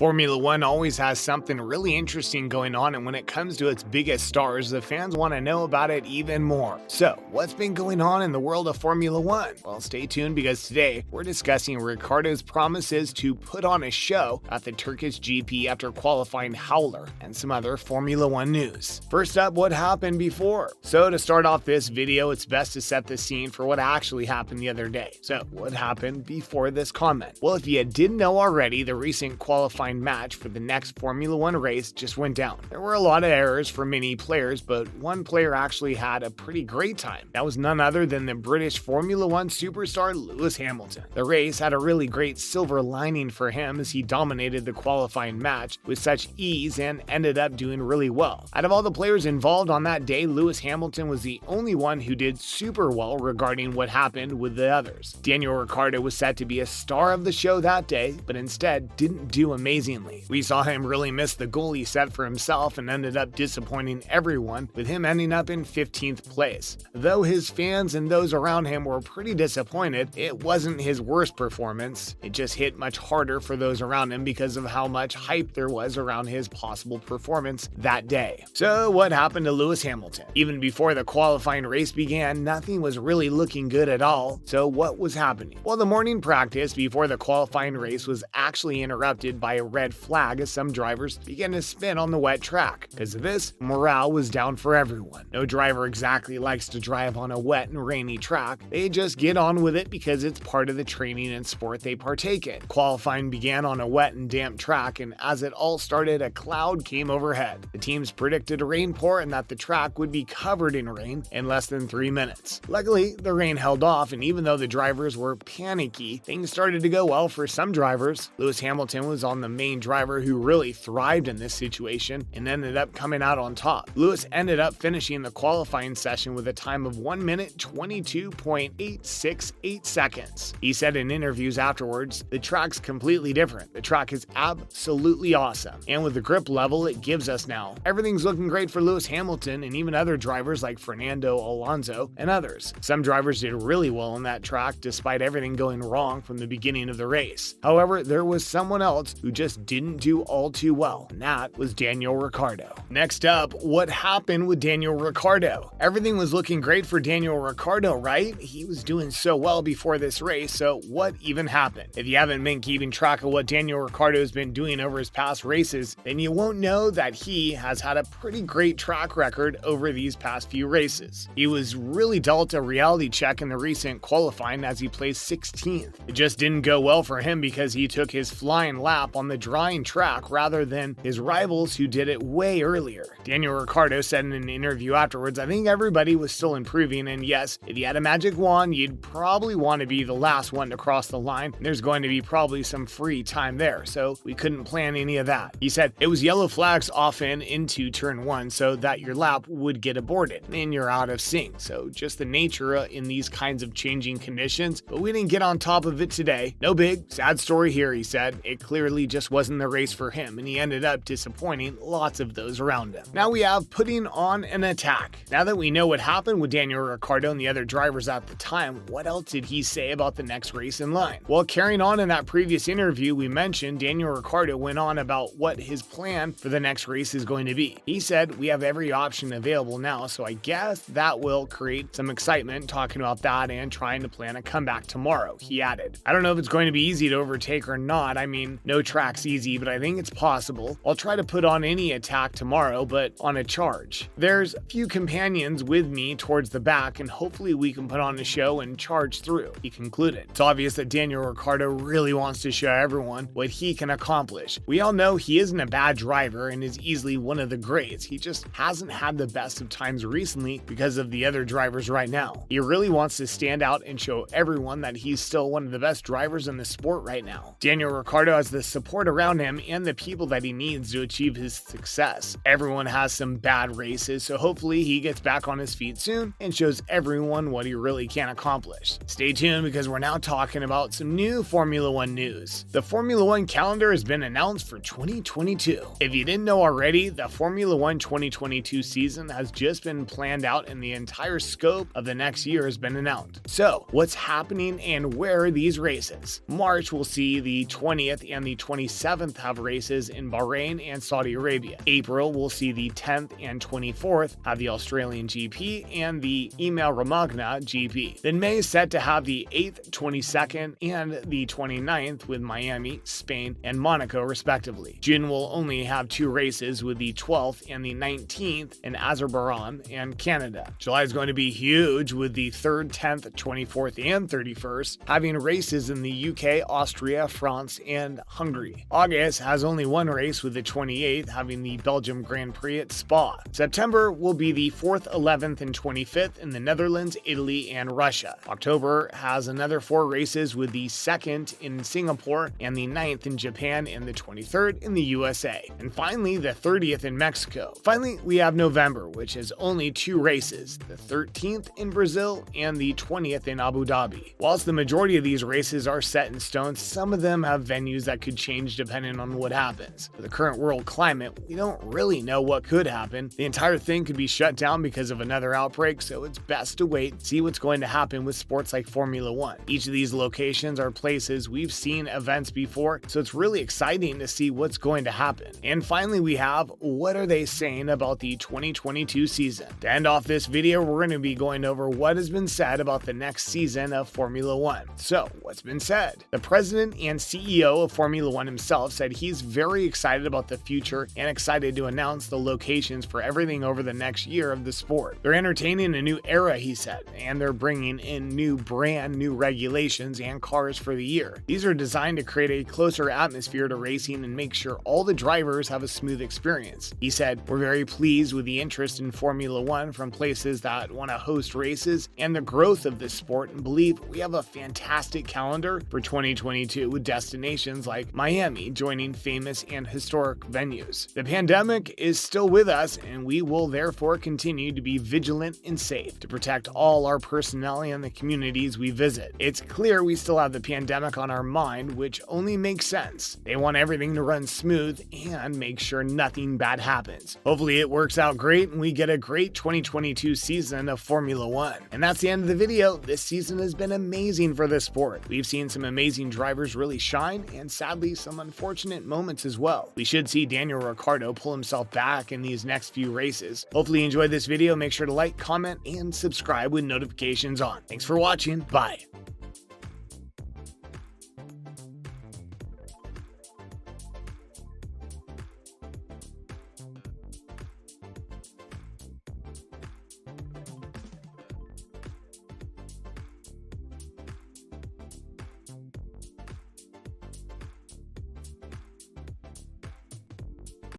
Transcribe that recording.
Formula One always has something really interesting going on, and when it comes to its biggest stars, the fans want to know about it even more. So, what's been going on in the world of Formula One? Well, stay tuned because today we're discussing Ricciardo's promises to put on a show at the Turkish GP after qualifying howler and some other Formula One news. First up, what happened before? So, to start off this video, it's best to set the scene for what actually happened the other day. So, what happened before this comment? Well, if you didn't know already, the recent qualifying match for the next Formula One race just went down. There were a lot of errors for many players, but one player actually had a pretty great time. That was none other than the British Formula One superstar Lewis Hamilton. The race had a really great silver lining for him as he dominated the qualifying match with such ease and ended up doing really well. Out of all the players involved on that day, Lewis Hamilton was the only one who did super well regarding what happened with the others. Daniel Ricciardo was set to be a star of the show that day, but instead didn't do amazingly. We saw him really miss the goal he set for himself and ended up disappointing everyone, with him ending up in 15th place. Though his fans and those around him were pretty disappointed, it wasn't his worst performance. It just hit much harder for those around him because of how much hype there was around his possible performance that day. So what happened to Lewis Hamilton? Even before the qualifying race began, nothing was really looking good at all. So what was happening? Well, the morning practice before the qualifying race was actually interrupted by a red flag as some drivers began to spin on the wet track. Because of this, morale was down for everyone. No driver exactly likes to drive on a wet and rainy track. They just get on with it because it's part of the training and sport they partake in. Qualifying began on a wet and damp track, and as it all started, a cloud came overhead. The teams predicted a rain pour and that the track would be covered in rain in less than 3 minutes. Luckily, the rain held off, and even though the drivers were panicky, things started to go well for some drivers. Lewis Hamilton was on the main driver who really thrived in this situation and ended up coming out on top. Lewis ended up finishing the qualifying session with a time of 1 minute 22.868 seconds. He said in interviews afterwards, "The track's completely different. The track is absolutely awesome. And with the grip level it gives us now, everything's looking great for Lewis Hamilton and even other drivers like Fernando Alonso and others." Some drivers did really well on that track despite everything going wrong from the beginning of the race. However, there was someone else who just didn't do all too well, and that was Daniel Ricciardo. Next up, what happened with Daniel Ricciardo? Everything was looking great for Daniel Ricciardo, right? He was doing so well before this race, so what even happened? If you haven't been keeping track of what Daniel Ricciardo has been doing over his past races, then you won't know that he has had a pretty great track record over these past few races. He was really dealt a reality check in the recent qualifying as he placed 16th. It just didn't go well for him because he took his flying lap on the drying track rather than his rivals who did it way earlier. Daniel Ricciardo said in an interview afterwards, "I think everybody was still improving, and yes, if you had a magic wand, you'd probably want to be the last one to cross the line. There's going to be probably some free time there, so we couldn't plan any of that." He said, "It was yellow flags often into turn 1 so that your lap would get aborted and you're out of sync. So just the nature in these kinds of changing conditions, but we didn't get on top of it today. No big, sad story here," he said. It clearly just wasn't the race for him, and he ended up disappointing lots of those around him. Now we have putting on an attack. Now that we know what happened with Daniel Ricciardo and the other drivers at the time, what else did he say about the next race in line? Well, carrying on in that previous interview we mentioned, Daniel Ricciardo went on about what his plan for the next race is going to be. He said, "We have every option available now, so I guess that will create some excitement talking about that and trying to plan a comeback tomorrow," he added. "I don't know if it's going to be easy to overtake or not. I mean, no track's easy, but I think it's possible. I'll try to put on any attack tomorrow, but on a charge. There's a few companions with me towards the back, and hopefully we can put on a show and charge through," he concluded. It's obvious that Daniel Ricciardo really wants to show everyone what he can accomplish. We all know he isn't a bad driver and is easily one of the greats. He just hasn't had the best of times recently because of the other drivers right now. He really wants to stand out and show everyone that he's still one of the best drivers in the sport right now. Daniel Ricciardo has the support around him and the people that he needs to achieve his success. Everyone has some bad races, so hopefully he gets back on his feet soon and shows everyone what he really can accomplish. Stay tuned because we're now talking about some new Formula One news. The Formula One calendar has been announced for 2022. If you didn't know already, the Formula One 2022 season has just been planned out and the entire scope of the next year has been announced. So, what's happening and where are these races? March will see the 20th and the 22nd 27th have races in Bahrain and Saudi Arabia. April will see the 10th and 24th have the Australian GP and the Emilia Romagna GP. Then May is set to have the 8th, 22nd, and the 29th with Miami, Spain, and Monaco respectively. June will only have 2 races with the 12th and the 19th in Azerbaijan and Canada. July is going to be huge with the 3rd, 10th, 24th, and 31st having races in the UK, Austria, France, and Hungary. August has only 1 race with the 28th having the Belgium Grand Prix at Spa. September will be the 4th, 11th, and 25th in the Netherlands, Italy, and Russia. October has another 4 races with the 2nd in Singapore and the 9th in Japan and the 23rd in the USA. And finally, the 30th in Mexico. Finally, we have November, which has only 2 races, the 13th in Brazil and the 20th in Abu Dhabi. Whilst the majority of these races are set in stone, some of them have venues that could change depending on what happens. For the current world climate, we don't really know what could happen. The entire thing could be shut down because of another outbreak, so it's best to wait and see what's going to happen with sports like Formula One. Each of these locations are places we've seen events before, so it's really exciting to see what's going to happen. And finally, we have what are they saying about the 2022 season. To end off this video, we're going to be going over what has been said about the next season of Formula One. So, what's been said? The president and CEO of Formula One himself said he's very excited about the future and excited to announce the locations for everything over the next year of the sport. They're entertaining a new era, he said, and they're bringing in brand new regulations and cars for the year. These are designed to create a closer atmosphere to racing and make sure all the drivers have a smooth experience. He said, "We're very pleased with the interest in Formula One from places that want to host races and the growth of this sport, and believe we have a fantastic calendar for 2022 with destinations like Miami joining famous and historic venues. The pandemic is still with us, and we will therefore continue to be vigilant and safe to protect all our personnel and the communities we visit. It's clear we still have the pandemic on our mind, which only makes sense. They want everything to run smooth and make sure nothing bad happens. Hopefully it works out great and we get a great 2022 season of Formula One." And that's the end of the video. This season has been amazing for this sport. We've seen some amazing drivers really shine, and sadly some unfortunate moments as well. We should see Daniel Ricciardo pull himself back in these next few races. Hopefully you enjoyed this video. Make sure to like, comment, and subscribe with notifications on. Thanks for watching. Bye.